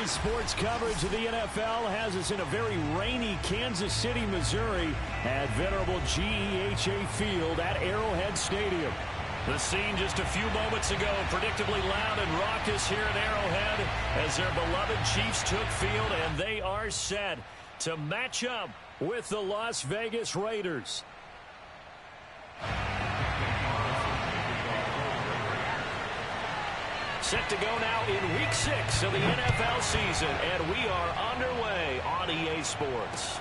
Today's sports coverage of the NFL has us in a very rainy Kansas City, Missouri at venerable GEHA Field at Arrowhead Stadium. The scene just a few moments ago, predictably loud and raucous here at Arrowhead as their beloved Chiefs took field, and they are set to match up with the Las Vegas Raiders. Set to go now in Week 6 of the NFL season, and we are underway on EA Sports.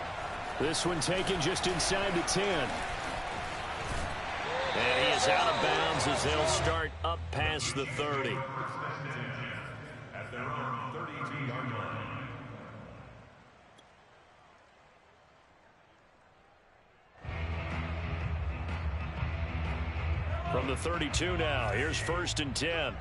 This one taken just inside the 10. And he is out of bounds as they'll start up past the 30. At their own 32-yard line. From the 32 now, here's 1st and 10.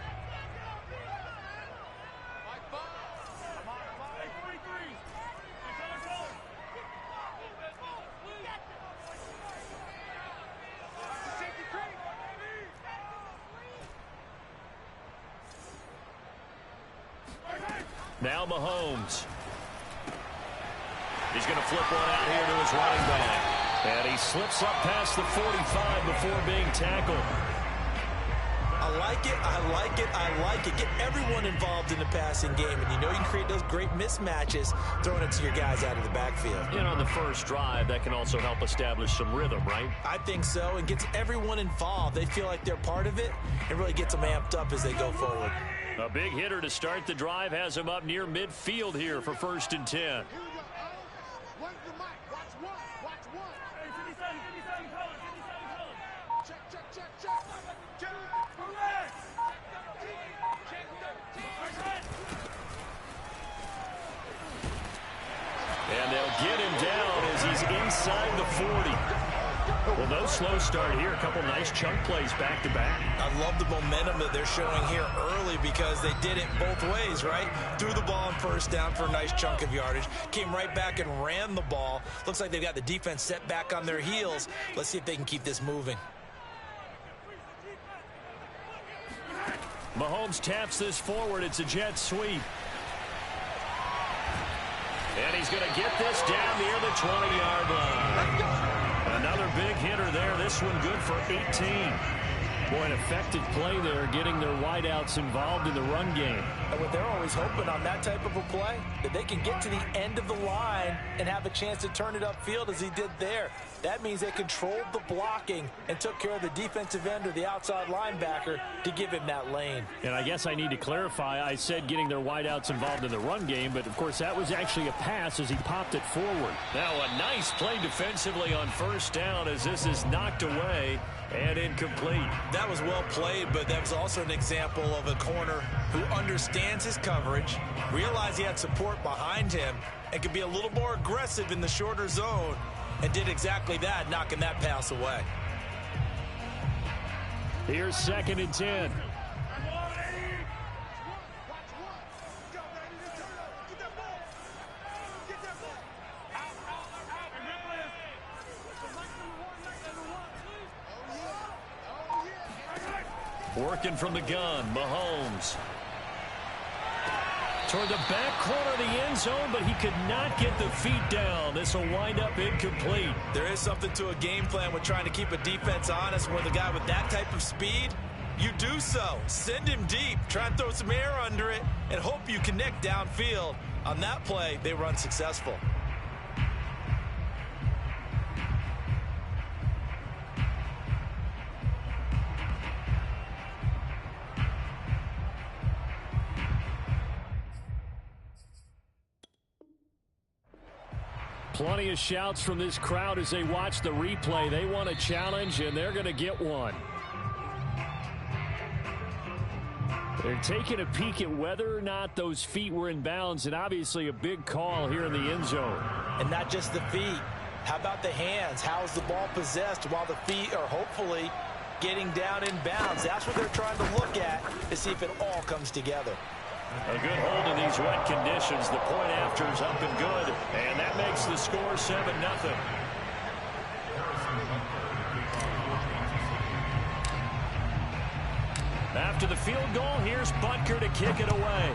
Now Mahomes. He's going to flip one out here to his running back. And he slips up past the 45 before being tackled. I like it, I like it, I like it. Get everyone involved in the passing game. And you know you can create those great mismatches throwing it to your guys out of the backfield. And on the first drive, that can also help establish some rhythm, right? I think so. And gets everyone involved. They feel like they're part of it and really gets them amped up as they go forward. A big hitter to start the drive has him up near midfield here for 1st and 10. And they'll get him down as he's inside the 40. Well, no slow start here. A couple nice chunk plays back-to-back. I love the momentum that they're showing here early because they did it both ways, right? Threw the ball on 1st down for a nice chunk of yardage. Came right back and ran the ball. Looks like they've got the defense set back on their heels. Let's see if they can keep this moving. Mahomes taps this forward. It's a jet sweep. And he's going to get this down near the 20-yard line. Another big hitter there. This one good for 18. Boy, an effective play there, getting their wideouts involved in the run game. And what they're always hoping on that type of a play, that they can get to the end of the line and have a chance to turn it upfield as he did there. That means they controlled the blocking and took care of the defensive end or the outside linebacker to give him that lane. And I guess I need to clarify, I said getting their wideouts involved in the run game, but of course that was actually a pass as he popped it forward. Now a nice play defensively on 1st down as this is knocked away and incomplete. That was well played, but that was also an example of a corner who understands his coverage, realized he had support behind him, and could be a little more aggressive in the shorter zone, and did exactly that, knocking that pass away. Here's 2nd and 10. Working from the gun, Mahomes. Toward the back corner of the end zone, but he could not get the feet down. This will wind up incomplete. There is something to a game plan with trying to keep a defense honest. With a guy with that type of speed, you do so. Send him deep. Try and throw some air under it and hope you connect downfield. On that play, they run successful. Plenty of shouts from this crowd as they watch the replay. They want a challenge, and they're going to get one. They're taking a peek at whether or not those feet were in bounds, and obviously a big call here in the end zone. And not just the feet. How about the hands? How's the ball possessed while the feet are hopefully getting down in bounds? That's what they're trying to look at to see if it all comes together. A good hold in these wet conditions. The point after is up and good, and that makes the score 7-0. After the field goal, here's Butker to kick it away.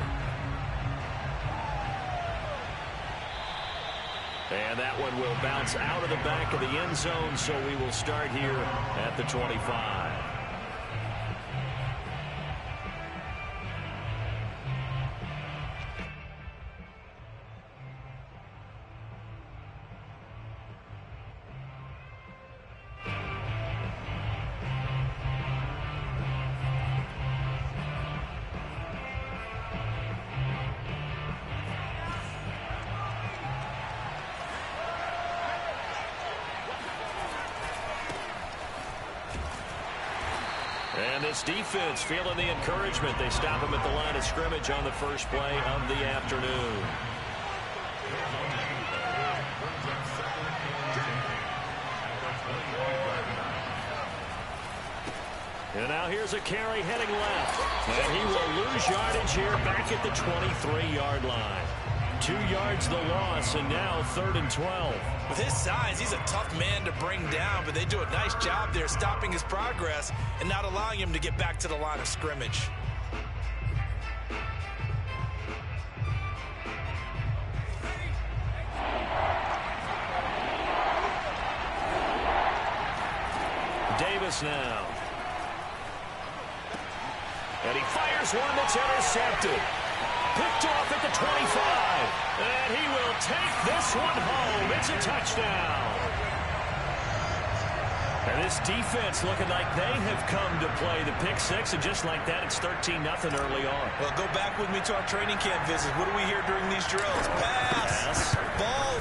that one will bounce out of the back of the end zone, so we will start here at the 25. And this defense feeling the encouragement. They stop him at the line of scrimmage on the first play of the afternoon. And now here's a carry heading left. And he will lose yardage here back at the 23-yard line. 2 yards the loss, and now 3rd and 12. With his size, he's a tough man to bring down, but they do a nice job there stopping his progress and not allowing him to get back to the line of scrimmage. Davis now. And he fires one that's intercepted. Picked off at the 25. And he will take this one home. It's a touchdown. And this defense looking like they have come to play the pick six. And just like that, it's 13-0 early on. Well, go back with me to our training camp visits. What do we hear during these drills? Pass.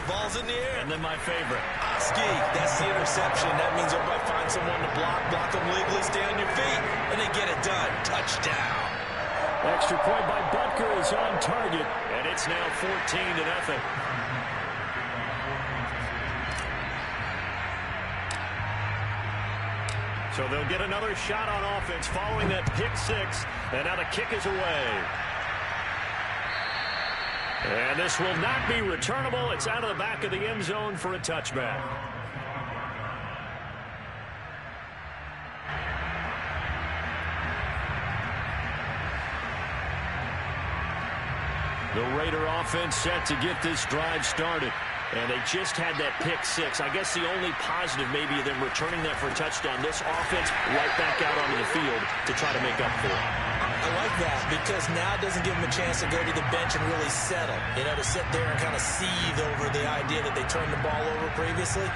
Ball's in the air. And then my favorite. Ski. That's the interception. That means everybody find someone to block them legally, stay on your feet, and they get it done. Touchdown. Extra point by Butker is on target, and it's now 14-0. So they'll get another shot on offense following that pick six, and now the kick is away. And this will not be returnable. It's out of the back of the end zone for a touchback. The Raider offense set to get this drive started. And they just had that pick six. I guess the only positive maybe of them returning that for a touchdown. This offense right back out onto the field to try to make up for it. I like that because now it doesn't give them a chance to go to the bench and really settle. You know, to sit there and kind of seethe over the idea that they turned the ball over previously.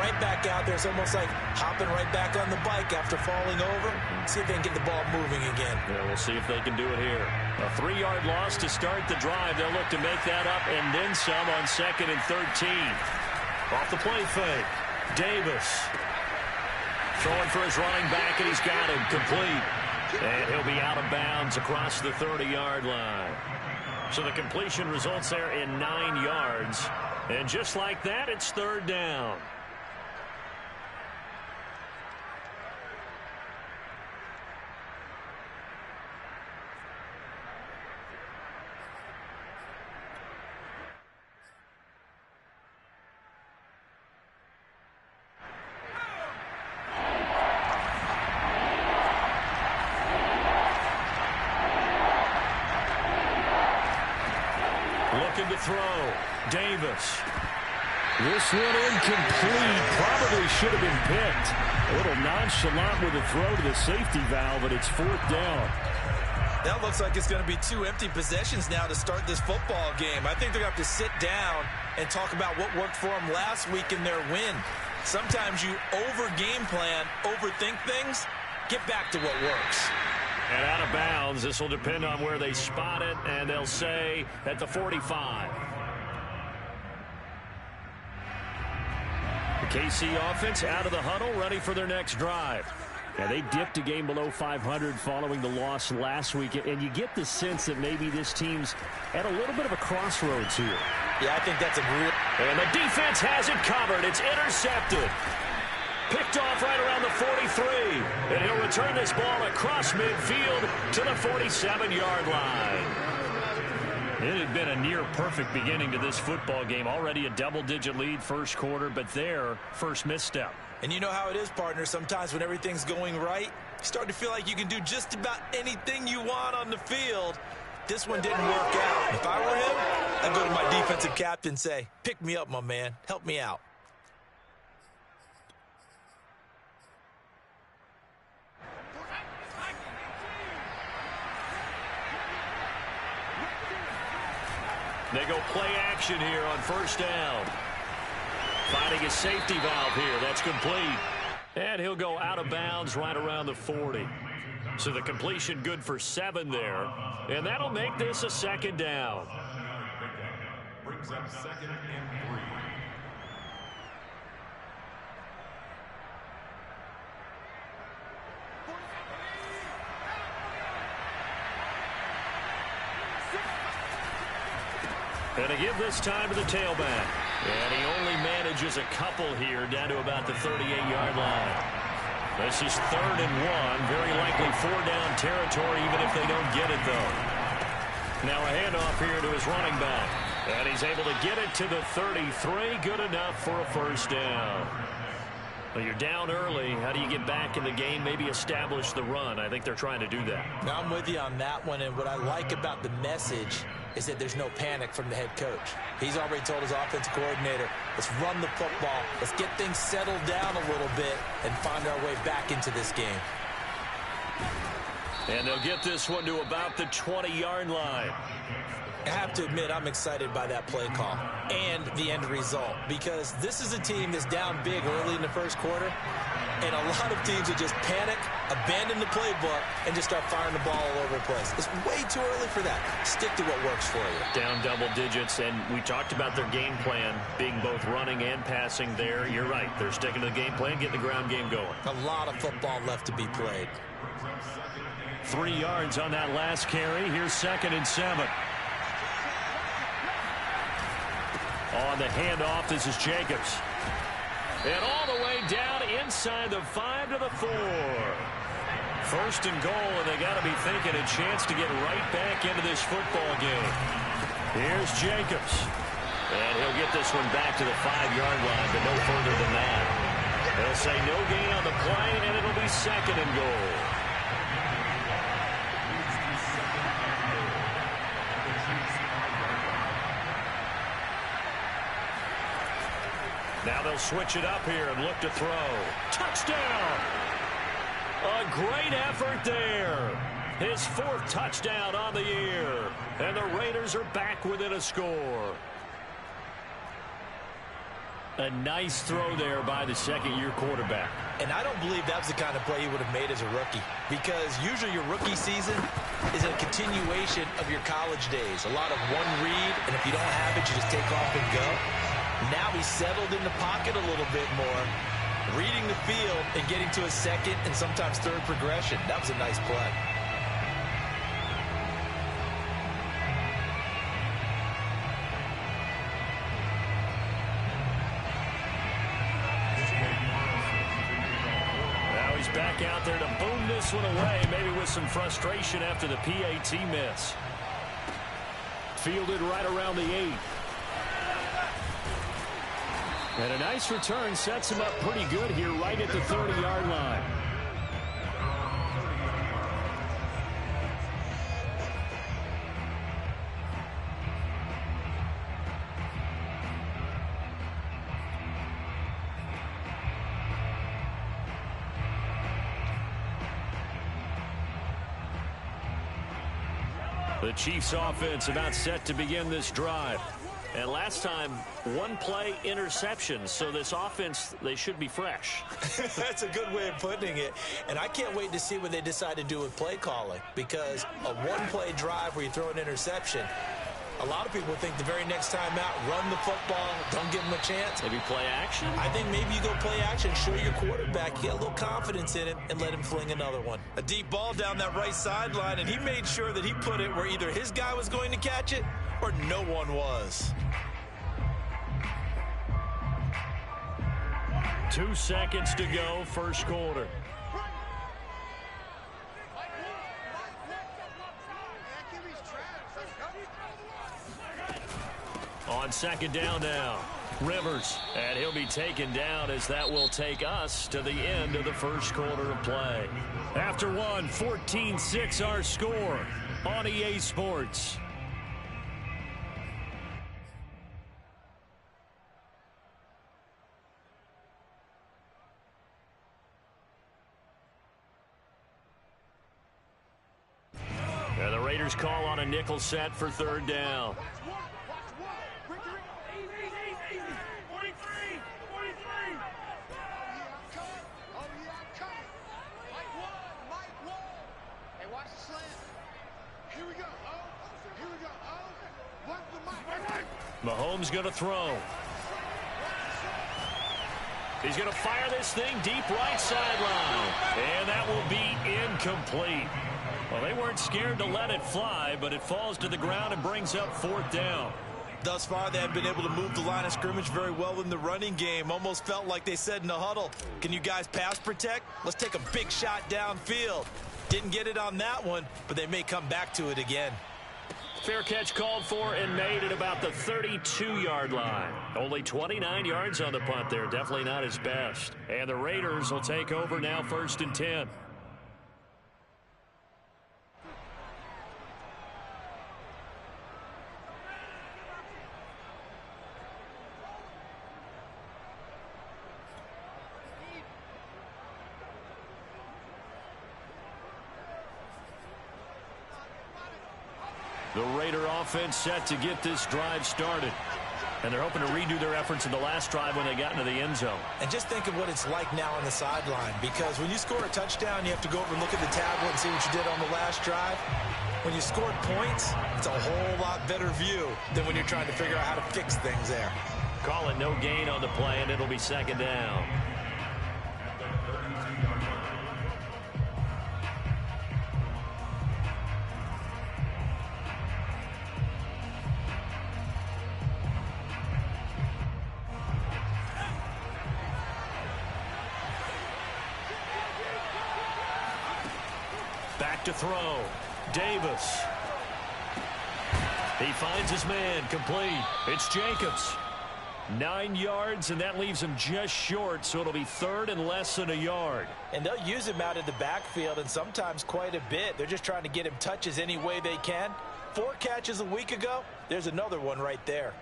Right back out there. It's almost like hopping right back on the bike after falling over. See if they can get the ball moving again. Yeah, we'll see if they can do it here. A 3-yard loss to start the drive. They'll look to make that up and then some on 2nd and 13. Off the play fake. Davis throwing for his running back, and he's got him complete. And he'll be out of bounds across the 30-yard line. So the completion results there in 9 yards. And just like that, it's 3rd down. Looking to throw. Davis. This one incomplete. Probably should have been picked. A little nonchalant with a throw to the safety valve, but it's 4th down. That looks like it's going to be 2 empty possessions now to start this football game. I think they're going to have to sit down and talk about what worked for them last week in their win. Sometimes you over-game plan, overthink things, get back to what works. And out of bounds. This will depend on where they spot it, and they'll say at the 45. The KC offense out of the huddle, ready for their next drive. Yeah, they dipped a game below 500 following the loss last week, and you get the sense that maybe this team's at a little bit of a crossroads here. Yeah, I think that's a real... And the defense has it covered. It's intercepted. Picked off right around the 43. And he'll return this ball across midfield to the 47-yard line. It had been a near-perfect beginning to this football game. Already a double-digit lead first quarter, but their first misstep. And you know how it is, partner. Sometimes when everything's going right, you start to feel like you can do just about anything you want on the field. This one didn't work out. If I were him, I'd go to my defensive captain and say, pick me up, my man. Help me out. They go play action here on first down. Finding a safety valve here. That's complete. And he'll go out of bounds right around the 40. So the completion good for 7 there. And that'll make this a second down. Brings up 2nd and 3. And to give this time to the tailback. And he only manages a couple here down to about the 38-yard line. This is 3rd and 1. Very likely 4-down territory even if they don't get it, though. Now a handoff here to his running back. And he's able to get it to the 33. Good enough for a first down. Well, you're down early. How do you get back in the game? Maybe establish the run. I think they're trying to do that. Now I'm with you on that one. And what I like about the message is that there's no panic from the head coach. He's already told his offensive coordinator, let's run the football. Let's get things settled down a little bit and find our way back into this game. And they'll get this one to about the 20-yard line. I have to admit, I'm excited by that play call and the end result because this is a team that's down big early in the first quarter, and a lot of teams will just panic, abandon the playbook, and just start firing the ball all over the place. It's way too early for that. Stick to what works for you. Down double digits, and we talked about their game plan being both running and passing there. You're right. They're sticking to the game plan, getting the ground game going. A lot of football left to be played. 3 yards on that last carry. Here's 2nd and 7. On the handoff, this is Jacobs. And all the way down inside the 5 to the 4. 1st and goal, and they got to be thinking a chance to get right back into this football game. Here's Jacobs. And he'll get this one back to the 5-yard line, but no further than that. They'll say no gain on the play, and it'll be 2nd and goal. Now they'll switch it up here and look to throw. Touchdown! A great effort there. His 4th touchdown on the year. And the Raiders are back within a score. A nice throw there by the 2nd-year quarterback. And I don't believe that was the kind of play he would have made as a rookie. Because usually your rookie season is a continuation of your college days. A lot of one read, and if you don't have it, you just take off and go. Now he's settled in the pocket a little bit more, reading the field and getting to a 2nd and sometimes 3rd progression. That was a nice play. Now he's back out there to boom this one away, maybe with some frustration after the PAT miss. Fielded right around the 8. And a nice return sets him up pretty good here right at the 30-yard line. The Chiefs offense about set to begin this drive. And last time, 1 play interception. So this offense, they should be fresh. That's a good way of putting it. And I can't wait to see what they decide to do with play calling. Because a 1-play drive where you throw an interception, a lot of people think the very next time out, run the football, don't give them a chance. Maybe play action? I think maybe you go play action, show your quarterback, get a little confidence in him, and let him fling another one. A deep ball down that right sideline, and he made sure that he put it where either his guy was going to catch it or no one was. 2 seconds to go, first quarter. On 2nd down now, Rivers, and he'll be taken down as that will take us to the end of the first quarter of play. After 1, 14-6 our score. on EA Sports. And the Raiders call on a nickel set for third down. Mahomes going to throw. He's going to fire this thing deep right sideline. And that will be incomplete. Well, they weren't scared to let it fly, but it falls to the ground and brings up fourth down. Thus far, they have been able to move the line of scrimmage very well in the running game. Almost felt like they said in the huddle, can you guys pass protect? Let's take a big shot downfield. Didn't get it on that one, but they may come back to it again. Fair catch called for and made at about the 32-yard line. Only 29 yards on the punt there. Definitely not his best. And the Raiders will take over now, 1st and 10. The Raider offense set to get this drive started. And they're hoping to redo their efforts in the last drive when they got into the end zone. And just think of what it's like now on the sideline. Because when you score a touchdown, you have to go over and look at the tablet and see what you did on the last drive. When you scored points, it's a whole lot better view than when you're trying to figure out how to fix things there. Call it no gain on the play, and it'll be 2nd down. Back to throw. Davis. He finds his man. Complete. It's Jacobs. 9 yards, and that leaves him just short, so it'll be 3rd and less than a yard. And they'll use him out of the backfield, and sometimes quite a bit. They're just trying to get him touches any way they can. 4 catches a week ago. There's another one right there.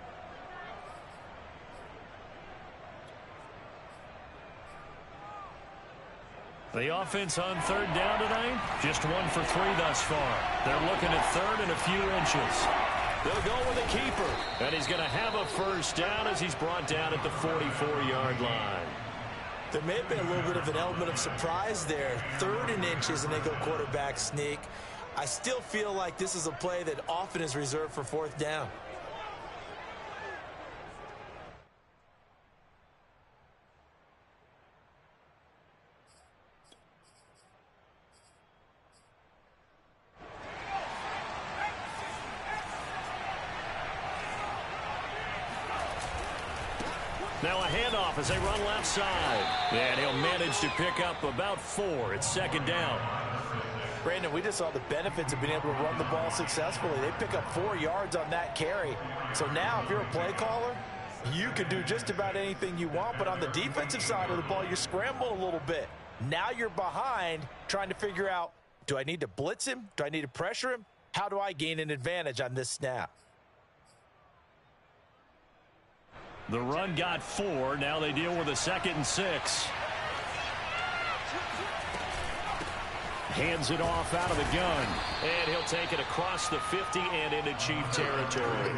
The offense on 3rd down tonight, just 1 for 3 thus far. They're looking at 3rd and a few inches. They'll go with a keeper, and he's going to have a 1st down as he's brought down at the 44-yard line. There may have been a little bit of an element of surprise there. 3rd and inches, and they go quarterback sneak. I still feel like this is a play that often is reserved for 4th down. Now a handoff as they run left side. And he'll manage to pick up about 4. It's 2nd down. Brandon, we just saw the benefits of being able to run the ball successfully. They pick up 4 yards on that carry. So now if you're a play caller, you can do just about anything you want. But on the defensive side of the ball, you scramble a little bit. Now you're behind trying to figure out, do I need to blitz him? Do I need to pressure him? How do I gain an advantage on this snap? The run got 4. Now they deal with a 2nd and 6. Hands it off out of the gun. And he'll take it across the 50 and into Chief territory.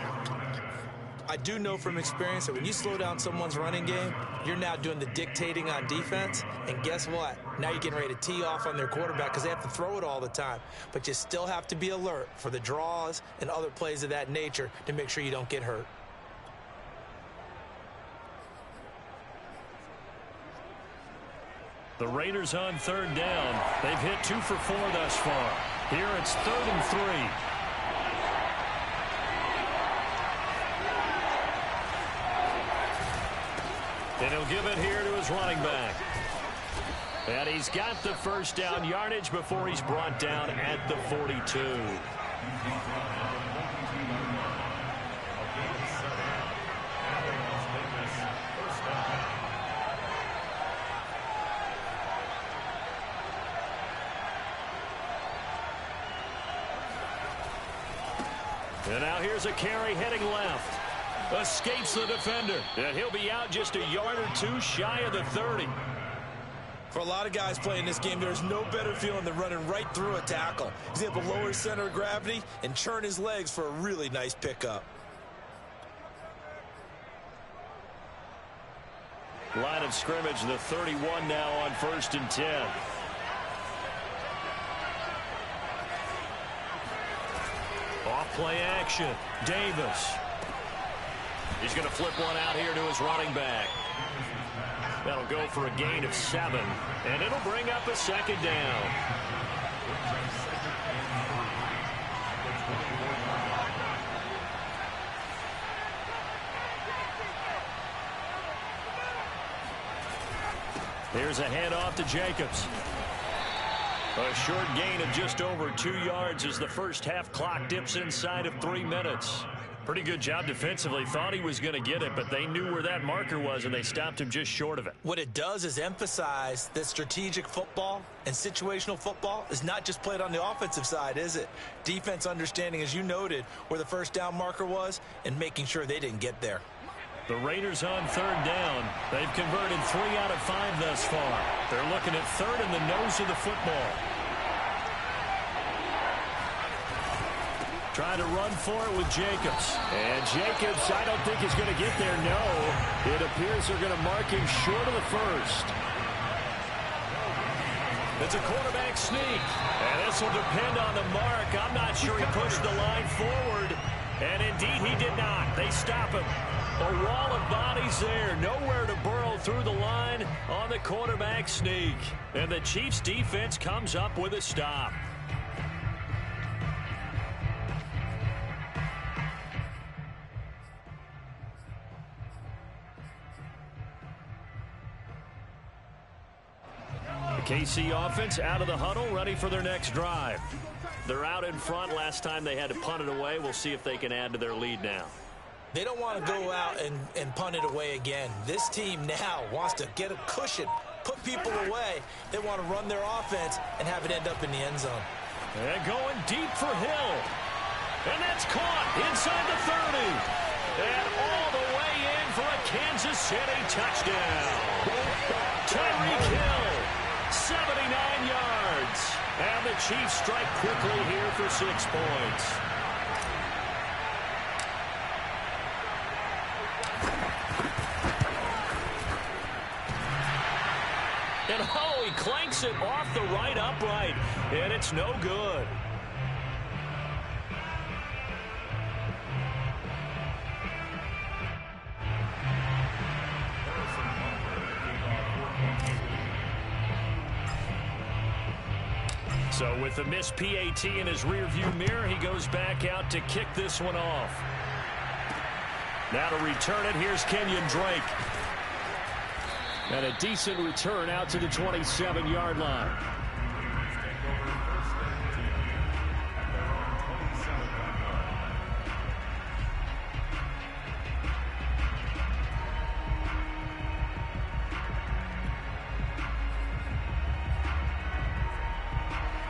I do know from experience that when you slow down someone's running game, you're now doing the dictating on defense. And guess what? Now you're getting ready to tee off on their quarterback because they have to throw it all the time. But you still have to be alert for the draws and other plays of that nature to make sure you don't get hurt. The Raiders on 3rd down. They've hit 2 for 4 thus far. Here it's 3rd and 3. And he'll give it here to his running back. And he's got the 1st down yardage before he's brought down at the 42. And now here's a carry heading left. Escapes the defender. And he'll be out just a yard or two shy of the 30. For a lot of guys playing this game, there's no better feeling than running right through a tackle. He's able to lower his center of gravity and churn his legs for a really nice pickup. Line of scrimmage, the 31 now on 1st and 10. Off play action. Davis. He's going to flip one out here to his running back. That'll go for a gain of 7, and it'll bring up a second down. Here's a handoff to Jacobs. A short gain of just over 2 yards as the first half clock dips inside of 3 minutes. Pretty good job defensively. Thought he was going to get it, but they knew where that marker was, and they stopped him just short of it. What it does is emphasize that strategic football and situational football is not just played on the offensive side, is it? Defense understanding, as you noted, where the first down marker was and making sure they didn't get there. The Raiders on 3rd down. They've converted 3 out of 5 thus far. They're looking at 3rd in the nose of the football. Trying to run for it with Jacobs. And Jacobs, I don't think is going to get there. No. It appears they're going to mark him short of the first. It's a quarterback sneak. And this will depend on the mark. I'm not sure he pushed the line forward. And indeed he did not. They stop him. A wall of bodies there. Nowhere to burrow through the line on the quarterback sneak. And the Chiefs defense comes up with a stop. KC offense out of the huddle, ready for their next drive. They're out in front. Last time they had to punt it away. We'll see if they can add to their lead now. They don't want to go out and punt it away again. This team now wants to get a cushion, put people away. They want to run their offense and have it end up in the end zone. And going deep for Hill. And that's caught inside the 30. And all the way in for a Kansas City touchdown. Tyreek Hill. 79 yards. And the Chiefs strike quickly here for 6 points. And oh, he clanks it off the right upright. And it's no good. So with the missed PAT in his rearview mirror, he goes back out to kick this one off. Now to return it, here's Kenyon Drake. And a decent return out to the 27-yard line.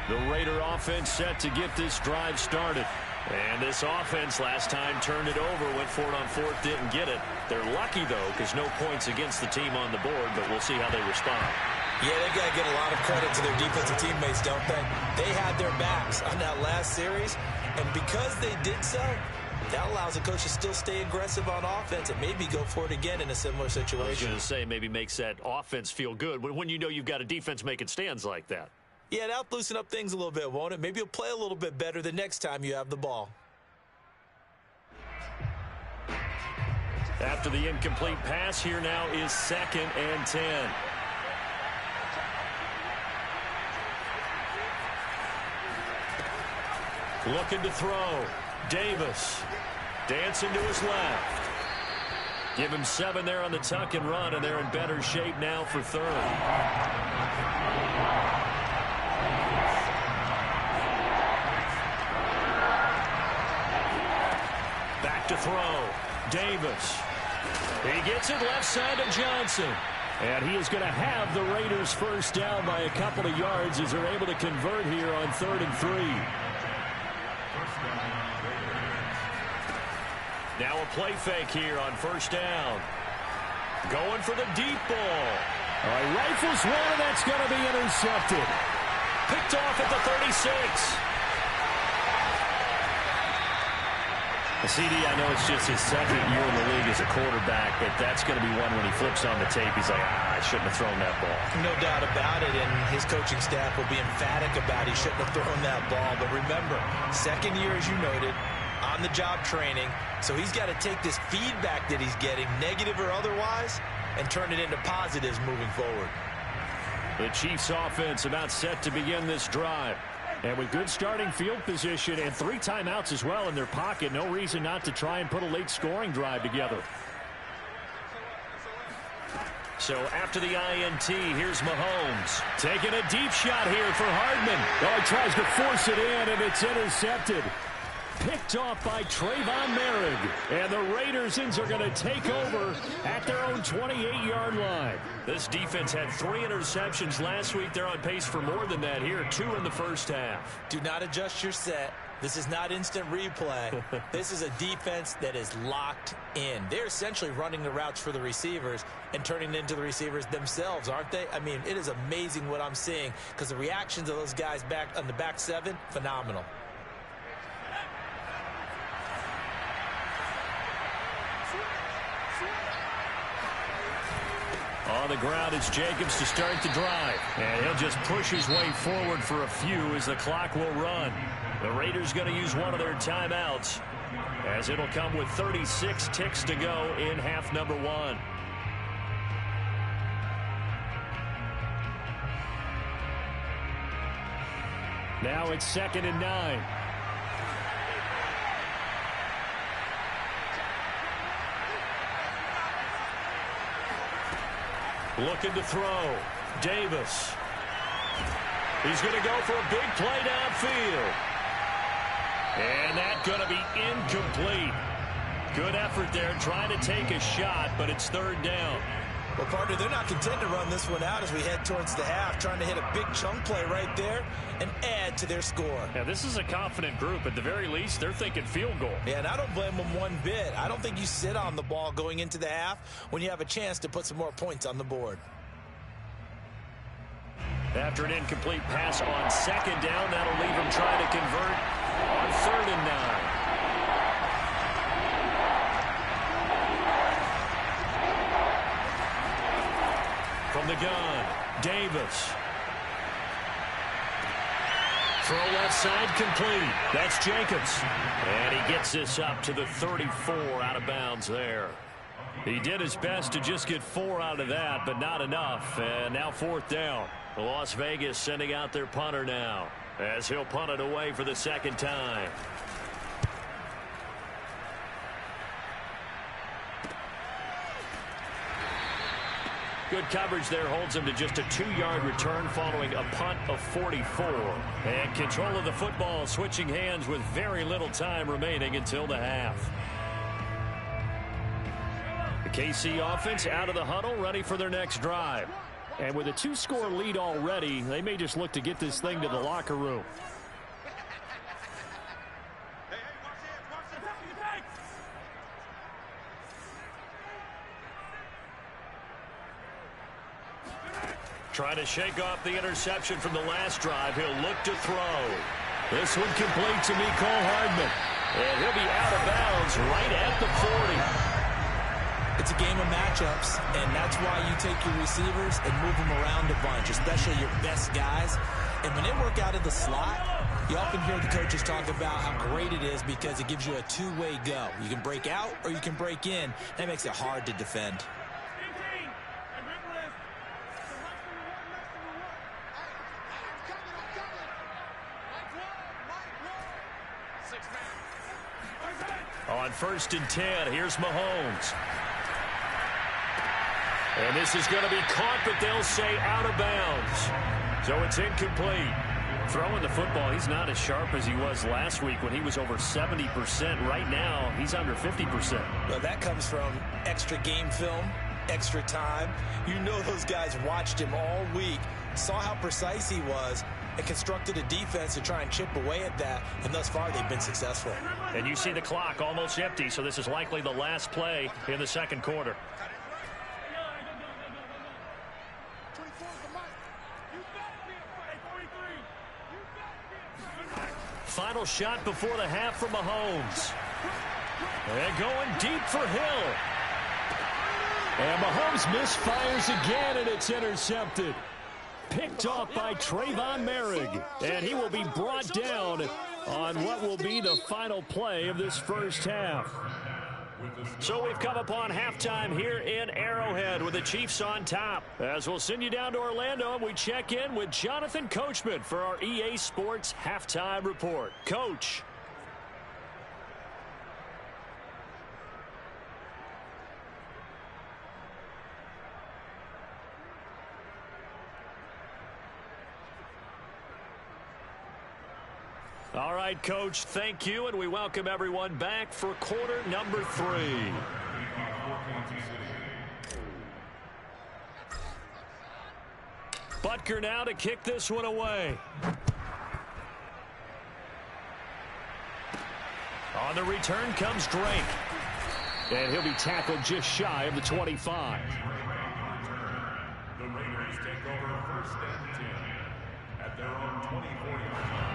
The Raider offense set to get this drive started. And this offense last time turned it over, went for it on 4th, didn't get it. They're lucky, though, because no points against the team on the board, but we'll see how they respond. Yeah, they've got to get a lot of credit to their defensive teammates, don't they? They had their backs on that last series, and because they did so, that allows the coach to still stay aggressive on offense and maybe go for it again in a similar situation. I was going to say maybe makes that offense feel good when you know you've got a defense making stands like that. Yeah, that'll loosen up things a little bit, won't it? Maybe you'll play a little bit better the next time you have the ball. After the incomplete pass, here now is 2nd and 10. Looking to throw. Davis. Dancing to his left. Give him 7 there on the tuck and run, and they're in better shape now for 3rd. Back to throw. Davis. He gets it left side to Johnson. And he is going to have the Raiders first down by a couple of yards as they're able to convert here on 3rd and 3. Now a play fake here on first down. Going for the deep ball. All right, rifles one, and that's going to be intercepted. Picked off at the 36. CD, I know it's just his second year in the league as a quarterback, but that's going to be one when he flips on the tape. He's like, I shouldn't have thrown that ball. No doubt about it, and his coaching staff will be emphatic about he shouldn't have thrown that ball. But remember, second year, as you noted, on-the-job training, so he's got to take this feedback that he's getting, negative or otherwise, and turn it into positives moving forward. The Chiefs offense about set to begin this drive. And with good starting field position and 3 timeouts as well in their pocket, no reason not to try and put a late scoring drive together. So after the INT, here's Mahomes. Taking a deep shot here for Hardman. Oh, he tries to force it in, and it's intercepted. Picked off by Trayvon Merrick. And the Raiders are going to take over at their own 28-yard line. This defense had 3 interceptions last week. They're on pace for more than that here, 2 in the first half. Do not adjust your set. This is not instant replay. This is a defense that is locked in. They're essentially running the routes for the receivers and turning it into the receivers themselves, aren't they? I mean, it is amazing what I'm seeing because the reactions of those guys back on the back 7, phenomenal. On the ground, it's Jacobs to start the drive. And he'll just push his way forward for a few as the clock will run. The Raiders going to use one of their timeouts as it'll come with 36 ticks to go in half number 1. Now it's 2nd and 9. Looking to throw. Davis. He's going to go for a big play downfield. And that's going to be incomplete. Good effort there trying to take a shot, but it's 3rd down. Well, partner, they're not content to run this one out as we head towards the half, trying to hit a big chunk play right there and add to their score. Yeah, this is a confident group. At the very least, they're thinking field goal. Yeah, and I don't blame them one bit. I don't think you sit on the ball going into the half when you have a chance to put some more points on the board. After an incomplete pass on 2nd down, that'll leave him trying to convert on 3rd and 9. From the gun, Davis. Throw left side complete. That's Jacobs. And he gets this up to the 34 out of bounds there. He did his best to just get 4 out of that, but not enough. And now 4th down. Las Vegas sending out their punter now as he'll punt it away for the 2nd time. Good coverage there holds him to just a 2-yard return following a punt of 44. And control of the football switching hands with very little time remaining until the half. The KC offense out of the huddle, ready for their next drive. And with a 2-score lead already, they may just look to get this thing to the locker room. Trying to shake off the interception from the last drive. He'll look to throw. This one complete to Mecole Hardman. And he'll be out of bounds right at the 40. It's a game of matchups, and that's why you take your receivers and move them around a bunch, especially your best guys. And when they work out of the slot, you often hear the coaches talk about how great it is because it gives you a 2-way go. You can break out or you can break in. That makes it hard to defend. On 1st and 10, here's Mahomes. And this is going to be caught, but they'll say out of bounds. So it's incomplete. Throwing the football, he's not as sharp as he was last week when he was over 70%. Right now, he's under 50%. Well, that comes from extra game film, extra time. You know those guys watched him all week saw how precise he was, and constructed a defense to try and chip away at that, and thus far they've been successful. And you see the clock almost empty, so this is likely the last play in the second quarter. Final shot before the half from Mahomes. And going deep for Hill. And Mahomes misfires again, and it's intercepted. Picked off by Trayvon Merrick. And he will be brought down on what will be the final play of this first half. So we've come upon halftime here in Arrowhead with the Chiefs on top. As we'll send you down to Orlando, and we check in with Jonathan Coachman for our EA Sports Halftime Report. Coach. All right, Coach, thank you, and we welcome everyone back for quarter number 3. Butker now to kick this one away. On the return comes Drake. And he'll be tackled just shy of the 25. The Raiders take over first and 10 at their own 24-yard line.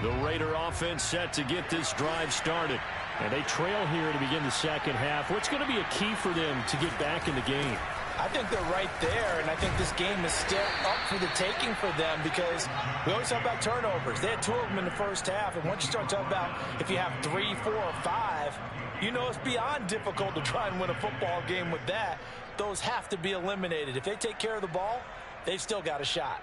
The Raider offense set to get this drive started. And they trail here to begin the second half. What's going to be a key for them to get back in the game? I think they're right there, and I think this game is still up for the taking for them because we always talk about turnovers. They had 2 of them in the first half, and once you start talking about if you have 3, 4, or 5, you know it's beyond difficult to try and win a football game with that. Those have to be eliminated. If they take care of the ball, they've still got a shot.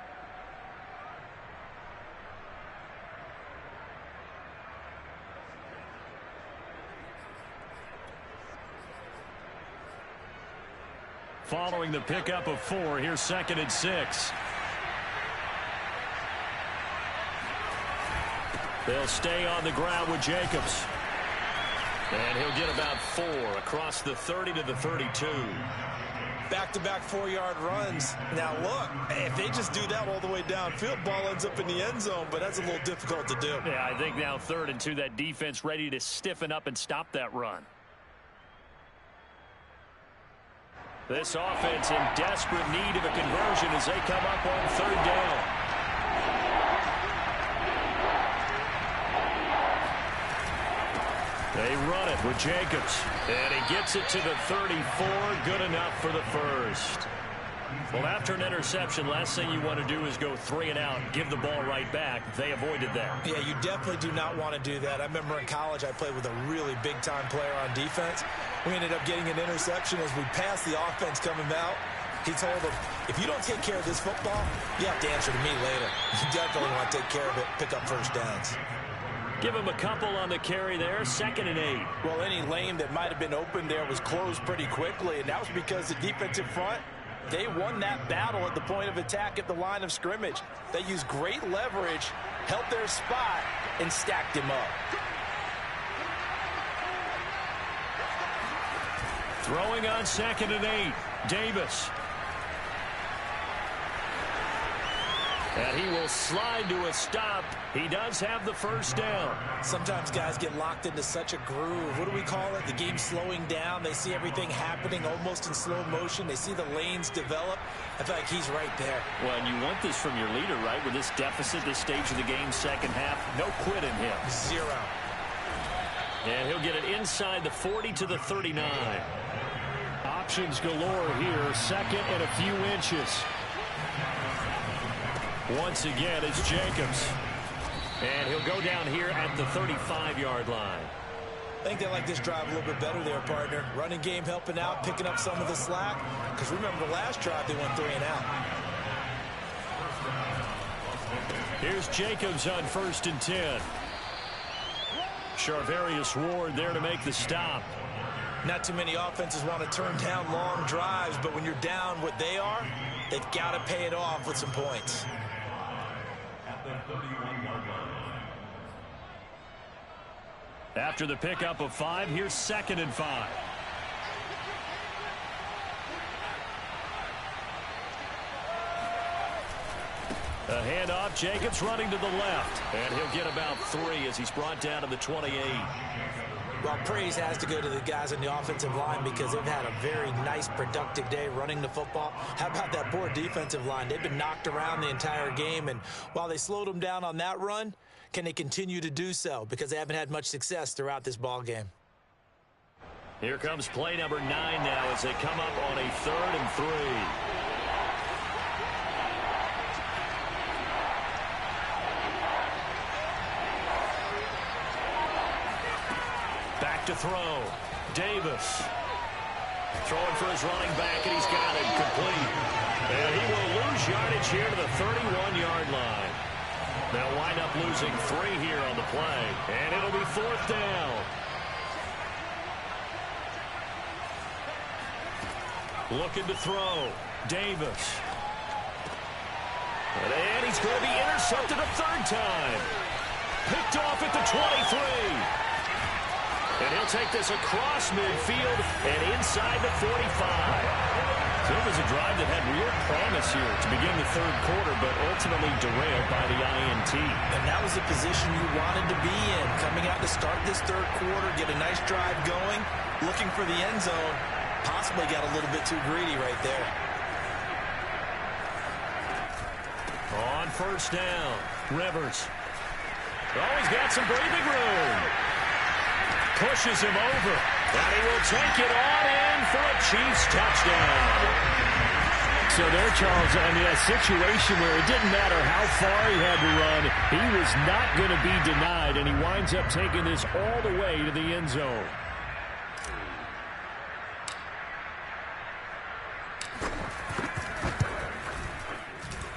Following the pickup of 4, here's 2nd and 6. They'll stay on the ground with Jacobs. And he'll get about 4 across the 30 to the 32. Back-to-back 4-yard runs. Now, look, if they just do that all the way downfield, ball ends up in the end zone, but that's a little difficult to do. Yeah, I think now 3rd and 2, that defense ready to stiffen up and stop that run. This offense in desperate need of a conversion as they come up on 3rd down. They run it with Jacobs. And he gets it to the 34. Good enough for the first. Well, after an interception, last thing you want to do is go 3 and out, give the ball right back. They avoided that. Yeah, you definitely do not want to do that. I remember in college I played with a really big-time player on defense. We ended up getting an interception as we passed the offense coming out. He told him, if you don't take care of this football, you have to answer to me later. You definitely want to take care of it, pick up first downs. Give him a couple on the carry there, 2nd and 8. Well, any lane that might have been open there was closed pretty quickly, and that was because the defensive front, they won that battle at the point of attack at the line of scrimmage. They used great leverage, held their spot, and stacked him up. Throwing on 2nd and 8, Davis. And he will slide to a stop. He does have the first down. Sometimes guys get locked into such a groove. What do we call it? The game's slowing down. They see everything happening almost in slow motion. They see the lanes develop. I feel like he's right there. Well, and you want this from your leader, right? With this deficit, this stage of the game, second half, no quit in him. 0. And he'll get it inside the 40 to the 39. Options galore here. 2nd and a few inches. Once again, it's Jacobs. And he'll go down here at the 35-yard line. I think they like this drive a little bit better there, partner. Running game helping out, picking up some of the slack. Because remember the last drive, they went 3 and out. Here's Jacobs on 1st and 10. Charvarius Ward there to make the stop. Not too many offenses want to turn down long drives, but when you're down what they are, they've got to pay it off with some points. At the 31-yard line, After the pickup of 5, here's 2nd and 5. A handoff, Jacobs running to the left. And he'll get about 3 as he's brought down to the 28. Well, praise has to go to the guys on the offensive line because they've had a very nice, productive day running the football. How about that poor defensive line? They've been knocked around the entire game, and while they slowed them down on that run, can they continue to do so? Because they haven't had much success throughout this ball game. Here comes play number 9 now as they come up on a 3rd and 3. To throw. Davis. Throwing for his running back, and he's got it complete. And he will lose yardage here to the 31-yard line. They'll wind up losing 3 here on the play, and it'll be 4th down. Looking to throw. Davis. And he's going to be intercepted a 3rd time. Picked off at the 23. And he'll take this across midfield and inside the 45. So it was a drive that had real promise here to begin the 3rd quarter, but ultimately derailed by the INT. And that was the position you wanted to be in. Coming out to start this 3rd quarter, get a nice drive going, looking for the end zone. Possibly got a little bit too greedy right there. On 1st down, Rivers. Oh, he's got some breathing room. Pushes him over, and he will take it on in for a Chiefs touchdown. So there, Charles, I mean, a situation where it didn't matter how far he had to run, he was not going to be denied, and he winds up taking this all the way to the end zone.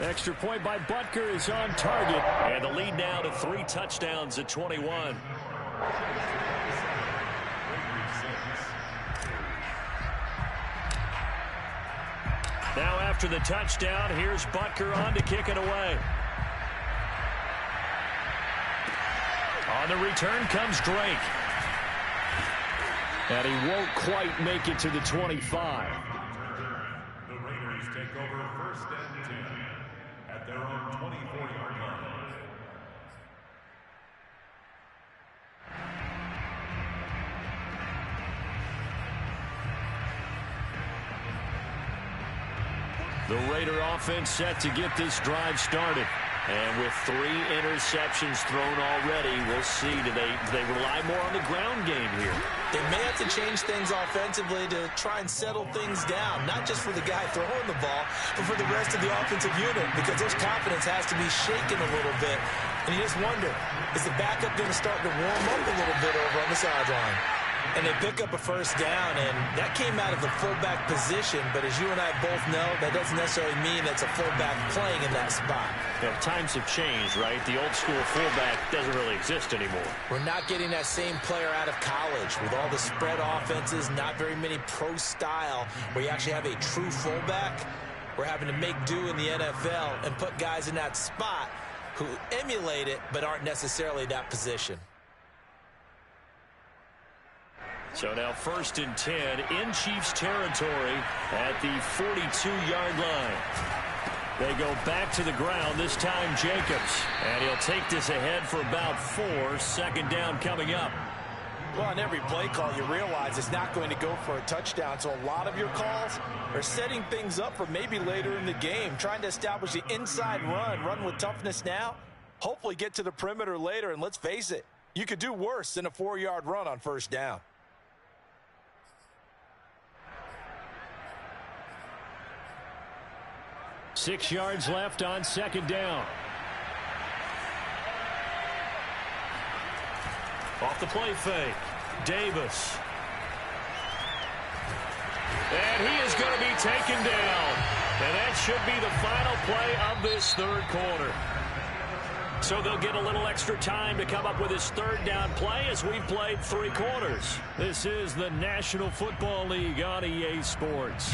Extra point by Butker is on target. And the lead now to 3 touchdowns at 21. Now after the touchdown, here's Butker on to kick it away. On the return comes Drake. And he won't quite make it to the 25. The Raiders take over 1st and 10 at their own 24-yard line. The Raider offense set to get this drive started. And with 3 interceptions thrown already, we'll see. Do they rely more on the ground game here? They may have to change things offensively to try and settle things down, not just for the guy throwing the ball, but for the rest of the offensive unit, because his confidence has to be shaken a little bit. And you just wonder, is the backup going to start to warm up a little bit over on the sideline? And they pick up a 1st down, and that came out of the fullback position. But as you and I both know, that doesn't necessarily mean that's a fullback playing in that spot. You know, times have changed, right? The old school fullback doesn't really exist anymore. We're not getting that same player out of college with all the spread offenses, not very many pro style where you actually have a true fullback. We're having to make do in the NFL and put guys in that spot who emulate it but aren't necessarily that position. So now 1st and 10 in Chiefs territory at the 42-yard line. They go back to the ground, this time Jacobs. And he'll take this ahead for about 4, 2nd down coming up. Well, on every play call, you realize it's not going to go for a touchdown. So a lot of your calls are setting things up for maybe later in the game, trying to establish the inside run with toughness now, hopefully get to the perimeter later. And let's face it, you could do worse than a 4-yard run on 1st down. Six yards left on 2nd down. Off the play fake, Davis. And he is going to be taken down. And that should be the final play of this 3rd quarter. So they'll get a little extra time to come up with his 3rd down play as we've played 3 quarters. This is the National Football League on EA Sports.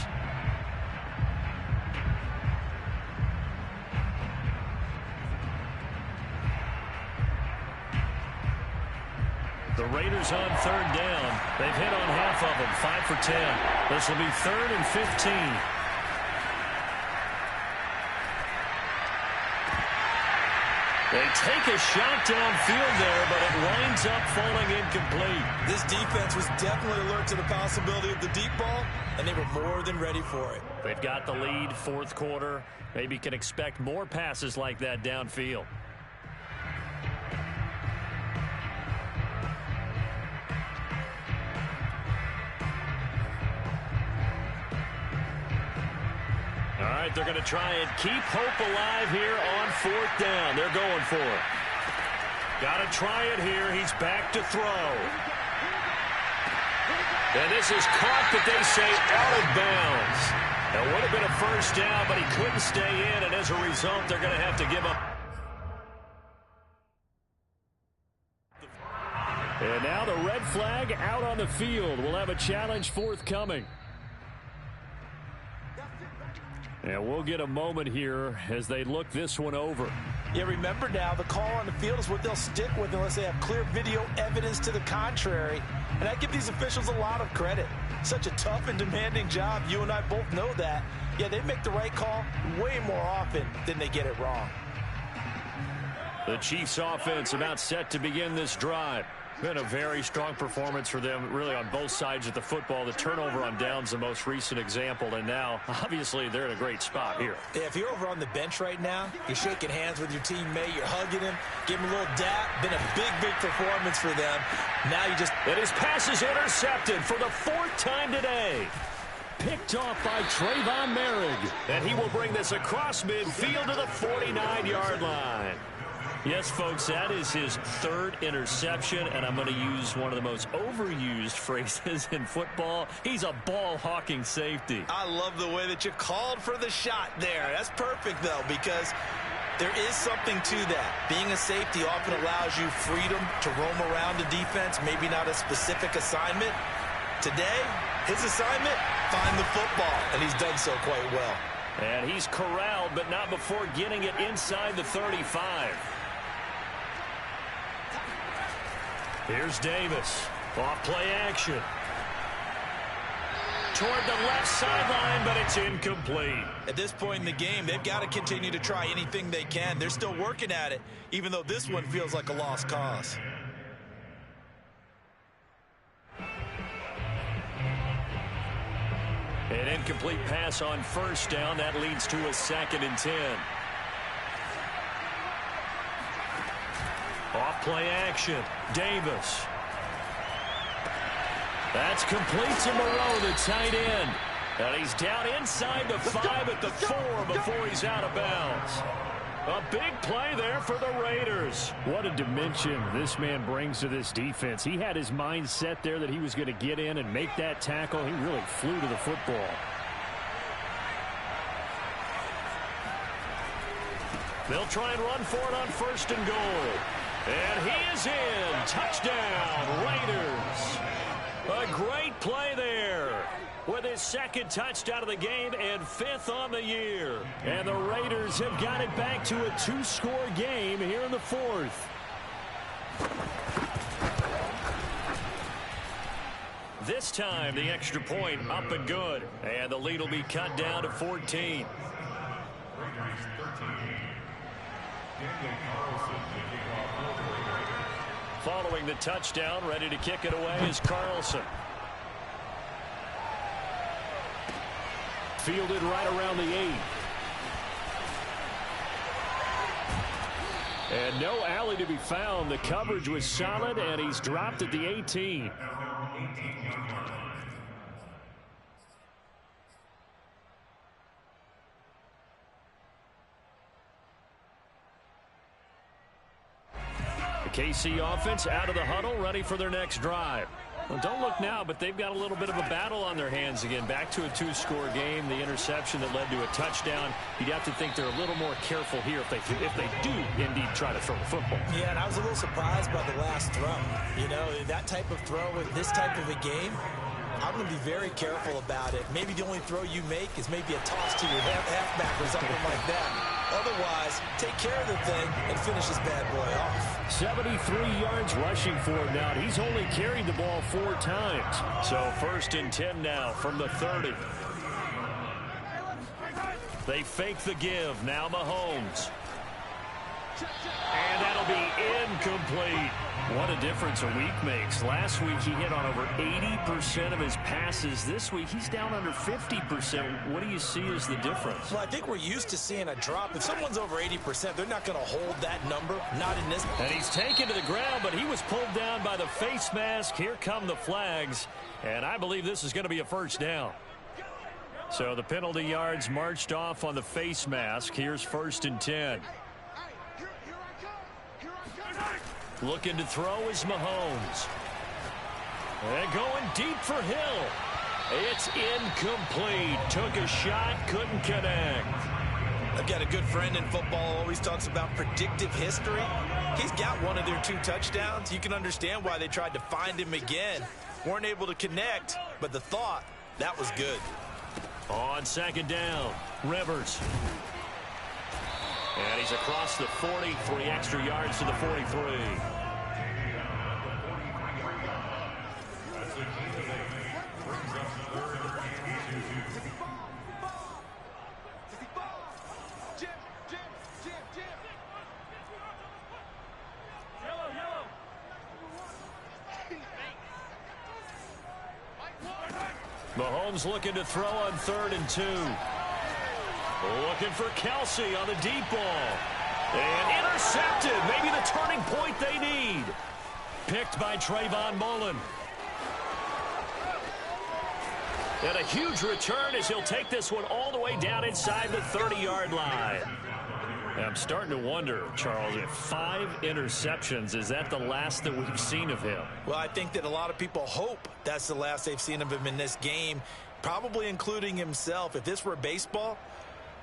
The Raiders on third down. They've hit on half of them, 5 for 10. This will be 3rd and 15. They take a shot downfield there, but it winds up falling incomplete. This defense was definitely alert to the possibility of the deep ball, and they were more than ready for it. They've got the lead, 4th quarter. Maybe can expect more passes like that downfield. All right, they're going to try and keep hope alive here on 4th down. They're going for it. Got to try it here. He's back to throw. And this is caught, but they say out of bounds. It would have been a 1st down, but he couldn't stay in, and as a result, they're going to have to give up. And now the red flag out on the field. We'll have a challenge forthcoming. And we'll get a moment here as they look this one over. Yeah, remember now, the call on the field is what they'll stick with unless they have clear video evidence to the contrary. And I give these officials a lot of credit. Such a tough and demanding job. You and I both know that. Yeah, they make the right call way more often than they get it wrong. The Chiefs offense about set to begin this drive. Been a very strong performance for them, really, on both sides of the football. The turnover on downs, the most recent example, and now, obviously, they're in a great spot here. Yeah, if you're over on the bench right now, you're shaking hands with your teammate, you're hugging him, give him a little dap. Been a big, big performance for them. Now you just... And his pass is intercepted for the 4th time today. Picked off by Trayvon Merrick. And he will bring this across midfield to the 49-yard line. Yes, folks, that is his 3rd interception, and I'm going to use one of the most overused phrases in football. He's a ball-hawking safety. I love the way that you called for the shot there. That's perfect, though, because there is something to that. Being a safety often allows you freedom to roam around the defense, maybe not a specific assignment. Today, his assignment, find the football, and he's done so quite well. And he's corralled, but not before getting it inside the 35. Here's Davis. Off play action. Toward the left sideline, but it's incomplete. At this point in the game, they've got to continue to try anything they can. They're still working at it, even though this one feels like a lost cause. An incomplete pass on 1st down. That leads to a 2nd and 10. Off play action. Davis. That's complete to Moreau, the tight end. And he's down inside the 5 at the 4 before he's out of bounds. A big play there for the Raiders. What a dimension this man brings to this defense. He had his mind set there that he was going to get in and make that tackle. He really flew to the football. They'll try and run for it on 1st and goal. And he is in. Touchdown, Raiders. A great play there with his 2nd touchdown of the game and 5th on the year. And the Raiders have got it back to a 2-score game here in the 4th. This time, the extra point up and good. And the lead will be cut down to 14. Following the touchdown, ready to kick it away is Carlson. Fielded right around the 8. And no alley to be found. The coverage was solid, and he's dropped at the 18. The KC offense out of the huddle, ready for their next drive. Well, don't look now, but they've got a little bit of a battle on their hands again. Back to a 2-score game. The interception that led to a touchdown. You'd have to think they're a little more careful here if they do indeed try to throw the football. Yeah, and I was a little surprised by the last throw. You know, that type of throw with this type of a game, I'm going to be very careful about it. Maybe the only throw you make is maybe a toss to your halfback or something like that. Otherwise, take care of the thing and finish this bad boy off. 73 yards rushing for him now. He's only carried the ball 4 times. So 1st and 10 now from the 30. They fake the give. Now Mahomes. And that'll be incomplete. What a difference a week makes. Last week he hit on over 80% of his passes. This week he's down under 50%. What do you see as the difference? Well, I think we're used to seeing a drop. If someone's over 80%, they're not going to hold that number. Not in this. And he's taken to the ground, but he was pulled down by the face mask. Here come the flags. And I believe this is going to be a first down. So the penalty yards marched off on the face mask. Here's 1st and 10. Looking to throw is Mahomes. And going deep for Hill. It's incomplete. Took a shot, couldn't connect. I've got a good friend in football, always talks about predictive history. He's got one of their 2 touchdowns. You can understand why they tried to find him again. Weren't able to connect, but the thought, that was good. On 2nd down, Rivers. And he's across the 40, 3 extra yards to the 43. Mahomes looking to throw on 3rd and 2. Looking for Kelsey on the deep ball. And intercepted. Maybe the turning point they need. Picked by Trayvon Mullen. And a huge return as he'll take this one all the way down inside the 30-yard line. I'm starting to wonder, Charles, if 5 interceptions, is that the last that we've seen of him? Well, I think that a lot of people hope that's the last they've seen of him in this game, probably including himself. If this were baseball,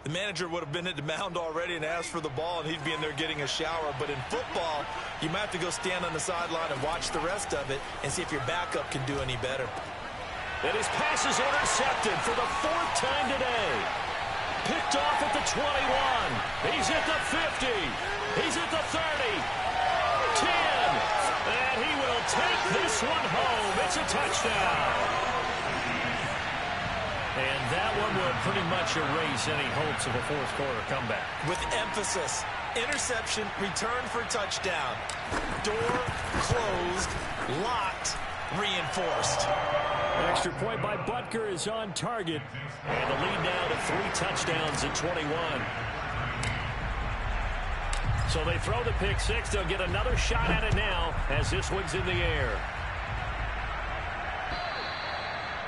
the manager would have been at the mound already and asked for the ball, and he'd be in there getting a shower. But in football, you might have to go stand on the sideline and watch the rest of it and see if your backup can do any better. And his pass is intercepted for the 4th time today. Picked off at the 21. He's at the 50. He's at the 30. 10. And he will take this one home. It's a touchdown. And that one will pretty much erase any hopes of a 4th quarter comeback. With emphasis, interception, return for touchdown. Door closed, locked, reinforced. Extra point by Butker is on target. And the lead now to 3 touchdowns at 21. So they throw the pick 6. They'll get another shot at it now as this one's in the air.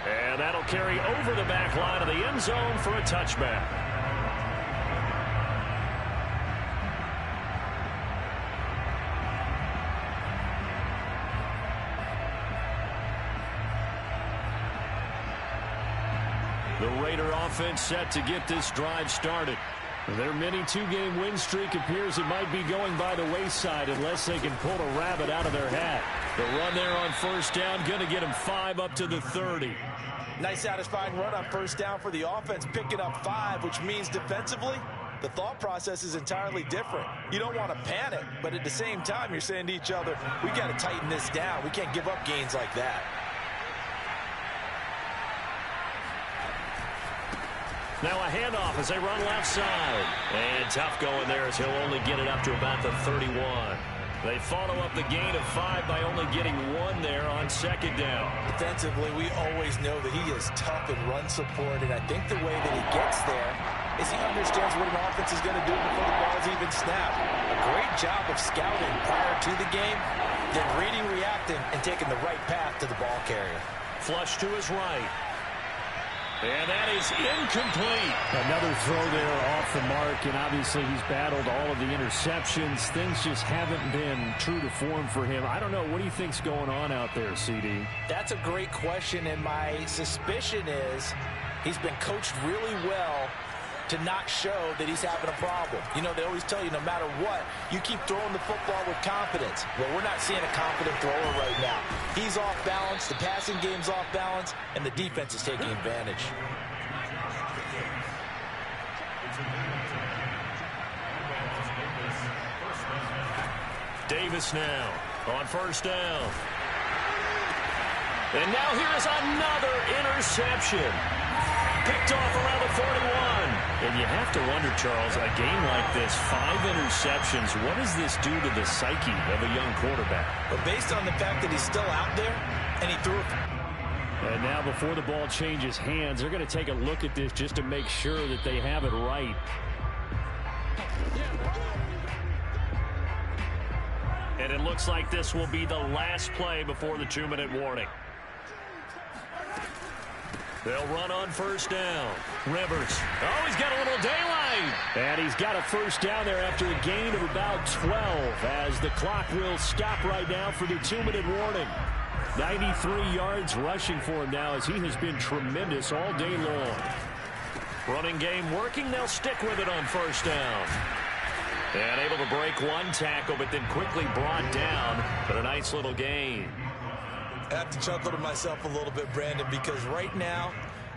And that'll carry over the back line of the end zone for a touchback. The Raider offense set to get this drive started. Their mini 2-game win streak appears it might be going by the wayside unless they can pull a rabbit out of their hat. The run there on 1st down, going to get them 5 up to the 30. Nice satisfying run on 1st down for the offense, picking up 5, which means defensively, the thought process is entirely different. You don't want to panic, but at the same time, you're saying to each other, we got to tighten this down. We can't give up gains like that. Now a handoff as they run left side. And tough going there as he'll only get it up to about the 31. They follow up the gain of 5 by only getting 1 there on 2nd down. Defensively, we always know that he is tough in run support, and I think the way that he gets there is he understands what an offense is going to do before the ball's even snapped. A great job of scouting prior to the game, then reading, reacting, and taking the right path to the ball carrier. Flush to his right. And that is incomplete. Another throw there off the mark, and obviously he's battled all of the interceptions. Things just haven't been true to form for him. I don't know. What do you think's going on out there, CD? That's a great question, and my suspicion is he's been coached really well to not show that he's having a problem. You know, they always tell you no matter what, you keep throwing the football with confidence. Well, we're not seeing a confident thrower right now. He's off balance, the passing game's off balance, and the defense is taking advantage. Davis now on first down. And now here is another interception. Picked off around the 41. And you have to wonder, Charles, a game like this, 5 interceptions, what does this do to the psyche of a young quarterback? But based on the fact that he's still out there and he threw it. And now before the ball changes hands, they're going to take a look at this just to make sure that they have it right. And it looks like this will be the last play before the 2-minute warning. They'll run on first down. Rivers. Oh, he's got a little daylight. And he's got a first down there after a gain of about 12 as the clock will stop right now for the 2-minute warning. 93 yards rushing for him now as he has been tremendous all day long. Running game working. They'll stick with it on first down. And able to break one tackle, but then quickly brought down. But a nice little gain. I have to chuckle to myself a little bit, Brandon, because right now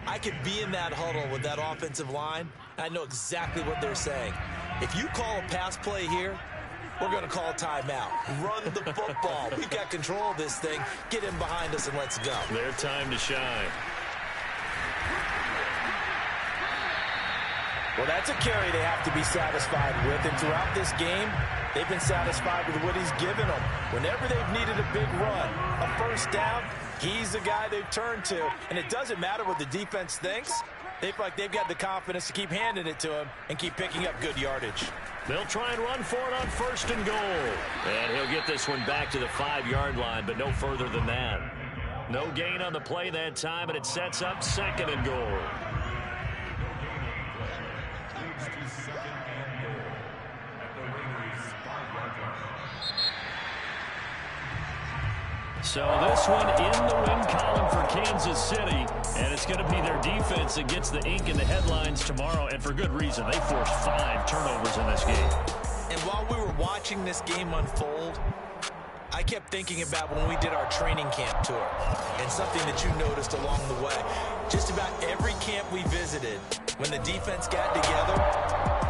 I could be in that huddle with that offensive line. I know exactly what they're saying. If you call a pass play here, we're going to call a timeout. Run the football. We've got control of this thing. Get in behind us and let's go. Their time to shine. Well, that's a carry they have to be satisfied with. And throughout this game, they've been satisfied with what he's given them. Whenever they've needed a big run, a first down, he's the guy they've turned to. And it doesn't matter what the defense thinks. They feel like they've got the confidence to keep handing it to him and keep picking up good yardage. They'll try and run for it on first and goal. And he'll get this one back to the 5-yard line, but no further than that. No gain on the play that time, and it sets up second and goal. So this one in the win column for Kansas City, and it's going to be their defense that gets the ink in the headlines tomorrow, and for good reason. They forced 5 turnovers in this game. And while we were watching this game unfold, I kept thinking about when we did our training camp tour and something that you noticed along the way. Just about every camp we visited, when the defense got together,